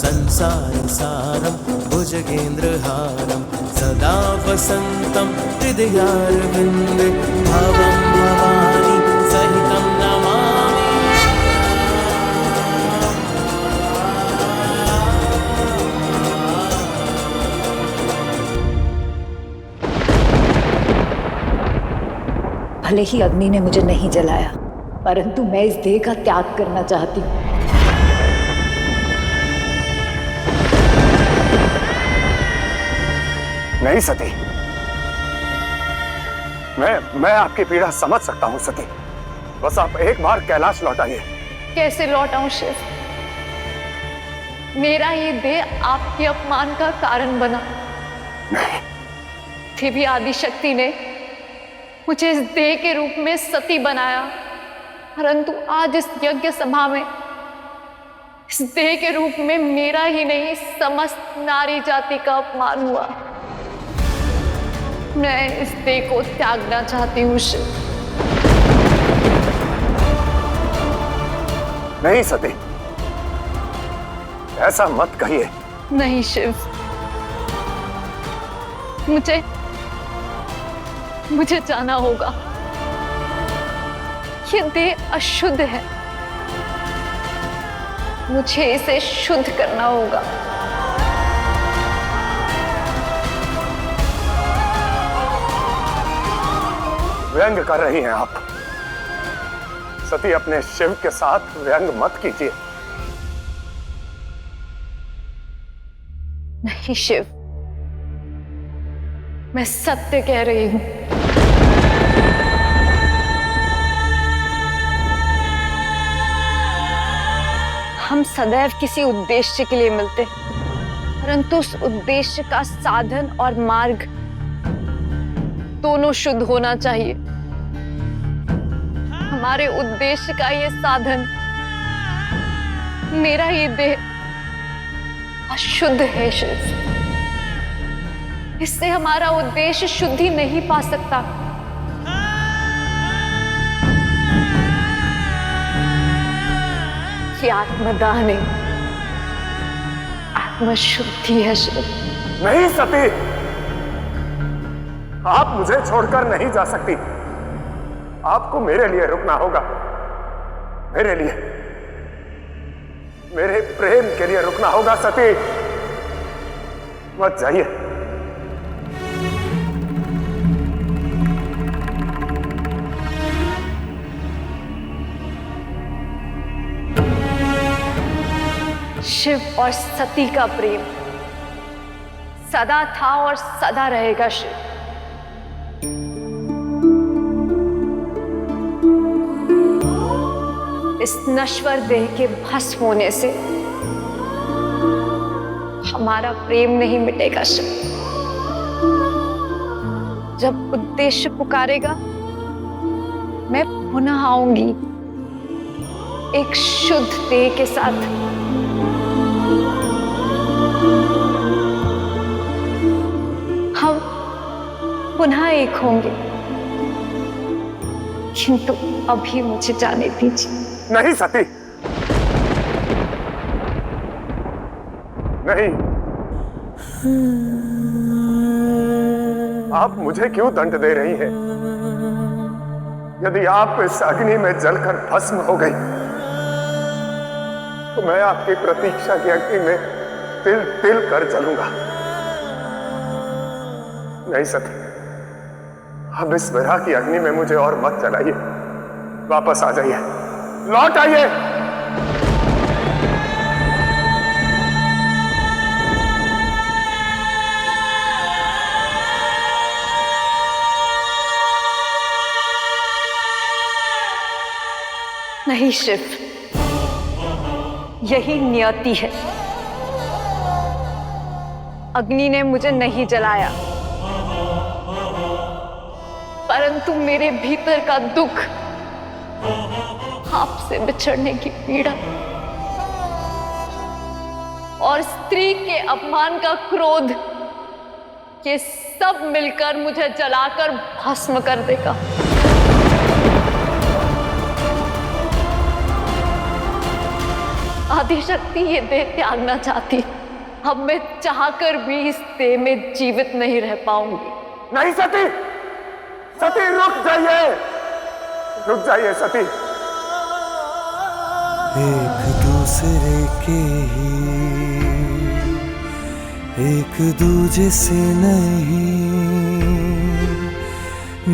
संसारसारं भुजगेन्द्रहारं सदा वसन्तं हृदयारविन्दे भवं भवानी सहितं नमामि। भले ही अग्नि ने मुझे नहीं जलाया, परंतु मैं इस देह का त्याग करना चाहती हूँ। नहीं सती, मैं आपकी पीड़ा समझ सकता हूँ सती। बस आप एक बार कैलाश लौटाइए। कैसे लौटाऊं शिव? मेरा ये देह आपके अपमान का कारण बना। नहीं, देवी आदिशक्ति ने मुझे इस देह के रूप में सती बनाया, परंतु आज इस यज्ञ सभा में इस देह के रूप में मेरा ही नहीं समस्त नारी जाति का अपमान हुआ। मैं इस देह को त्यागना चाहती हूँ शिव। नहीं सती, ऐसा मत कहिए। नहीं शिव, मुझे जाना होगा। ये देह अशुद्ध है, मुझे इसे शुद्ध करना होगा। व्यंग कर रही हैं आप सती। अपने शिव के साथ व्यंग मत कीजिए। नहीं शिव, मैं सत्य कह रही हूं। हम सदैव किसी उद्देश्य के लिए मिलते हैं, परंतु उस उद्देश्य का साधन और मार्ग दोनों शुद्ध होना चाहिए। हमारे उद्देश्य का ये साधन, मेरा ये देह अशुद्ध है शिव। इससे हमारा उद्देश्य शुद्धि नहीं पा सकता। ये आत्मदाह नहीं, आत्मशुद्धि है शिव। नहीं सती, आप मुझे छोड़कर नहीं जा सकती। आपको मेरे लिए रुकना होगा। मेरे लिए, मेरे प्रेम के लिए रुकना होगा सती। मत जाइए। शिव और सती का प्रेम सदा था और सदा रहेगा शिव। इस नश्वर देह के भस्म होने से हमारा प्रेम नहीं मिटेगा शिव। जब उद्देश्य पुकारेगा, मैं पुनः आऊंगी एक शुद्ध देह के साथ। हम पुनः एक होंगे, किंतु अभी मुझे जाने दीजिए। नहीं सती, नहीं। आप मुझे क्यों दंड दे रही हैं? यदि आप इस अग्नि में जलकर भस्म हो गई, तो मैं आपकी प्रतीक्षा की अग्नि में तिल तिल कर जलूंगा। नहीं सती, अब इस विरह की अग्नि में मुझे और मत जलाइए। वापस आ जाइए, लौट आइए। नहीं शिव, यही नियति है। अग्नि ने मुझे नहीं जलाया, परंतु मेरे भीतर का दुख, आपसे बिछड़ने की पीड़ा और स्त्री के अपमान का क्रोध, ये सब मिलकर मुझे जलाकर भस्म कर देगा। आदिशक्ति ये देह त्यागना चाहती, अब मैं चाहकर भी इस देह में जीवित नहीं रह पाऊंगी। नहीं सती, सती रुक जाइए, रुक जाइए सती। एक दूसरे के ही, एक दूजे से नहीं,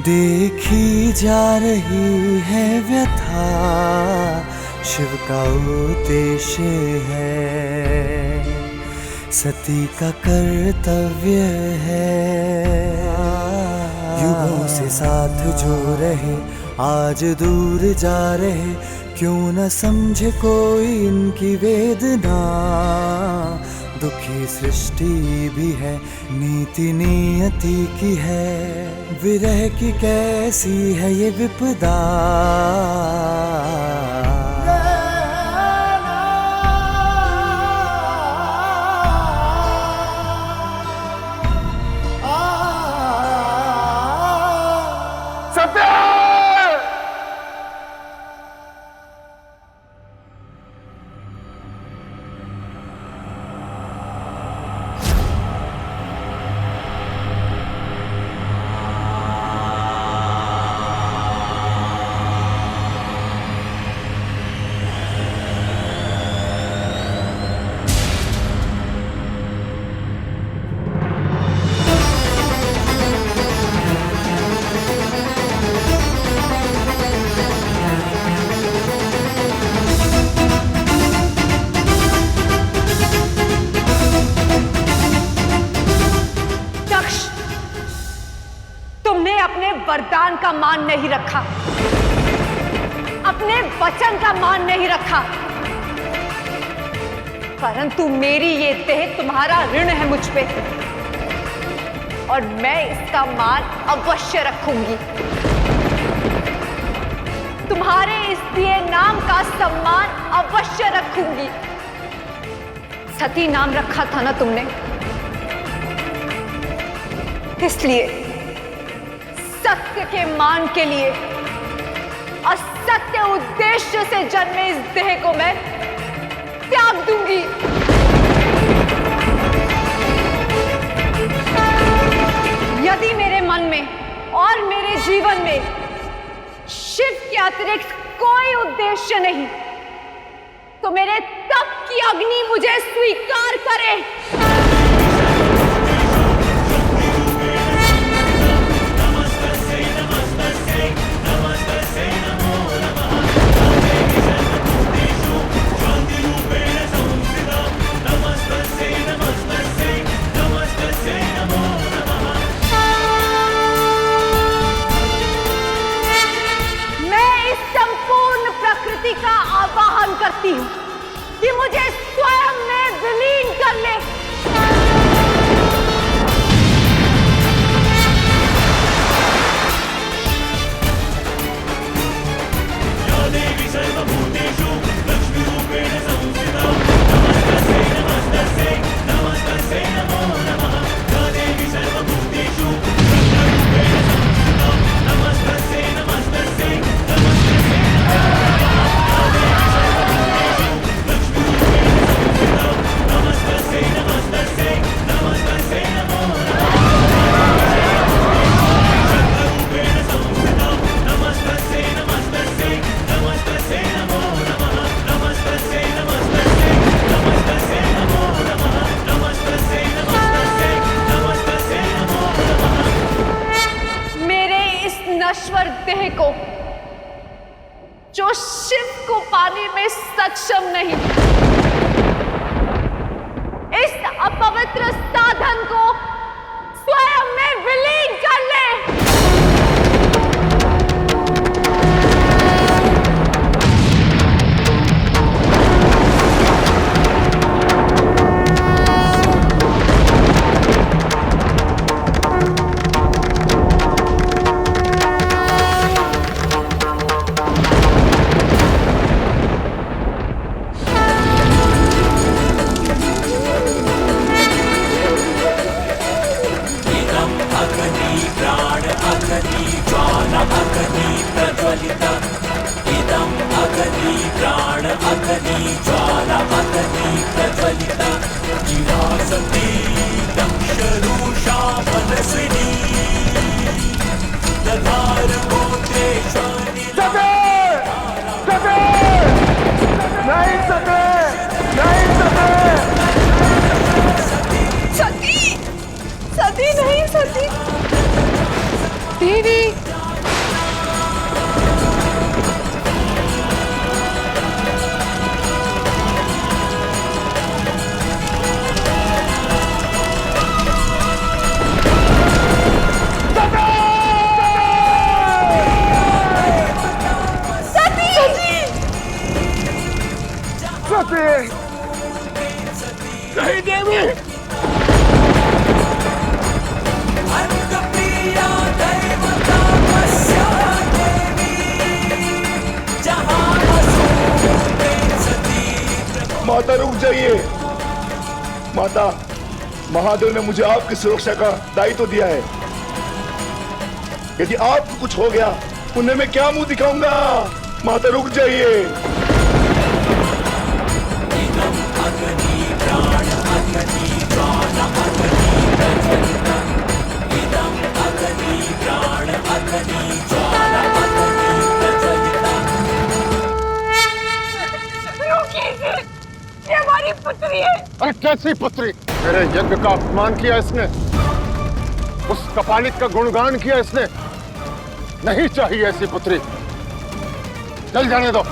देखी जा रही है व्यथा, शिव का उद्देश्य है, सती का कर्तव्य है। युगों से साथ जो रहे आज दूर जा रहे, क्यों न समझे कोई इनकी वेदना। दुखी सृष्टि भी है, नीति नियति की है, विरह की कैसी है ये विपदा। वरदान का मान नहीं रखा, अपने वचन का मान नहीं रखा, परंतु मेरी ये देह तुम्हारा ऋण है मुझ पे, और मैं इसका मान अवश्य रखूंगी। तुम्हारे इस दिए नाम का सम्मान अवश्य रखूंगी। सती नाम रखा था ना तुमने, इसलिए सत्य के मान के लिए असत्य उद्देश्य से जन्मे इस देह को मैं त्याग दूंगी। यदि मेरे मन में और मेरे जीवन में शिव के अतिरिक्त कोई उद्देश्य नहीं, तो मेरे तप की अग्नि मुझे स्वीकार करे। का आवाहन करती हूं कि मुझे स्वयं में विलीन कर ले। या देवी सर्वभूतेषु लक्ष्मी रूपेण संस्थिता, नमस्तस्यै नमस्तस्यै नमस्तस्यै नमो नमः। या देवी सर्वभूतेषु रूपेण संस्थिता, नमस्तस्यै नमस्तस्यै नमस्तस्यै नश्वर देह को जो शिव को पाने में सक्षम नहीं, इस अपवित्र साधन को स्वयं में विलीन कर ले। इदम् अग्नि प्राण अग्नि ज्वाला देवी, नहीं देवी, माता रुक जाइए। माता, महादेव ने मुझे आपकी सुरक्षा का दायित्व दिया है। यदि आपको कुछ हो गया उन्हें मैं क्या मुंह दिखाऊंगा? माता रुक जाइए। ये हमारी पुत्री है। अरे कैसी पुत्री? मेरे यज्ञ का अपमान किया इसने, उस कपालिक का गुणगान किया इसने। नहीं चाहिए ऐसी पुत्री, चल जाने दो।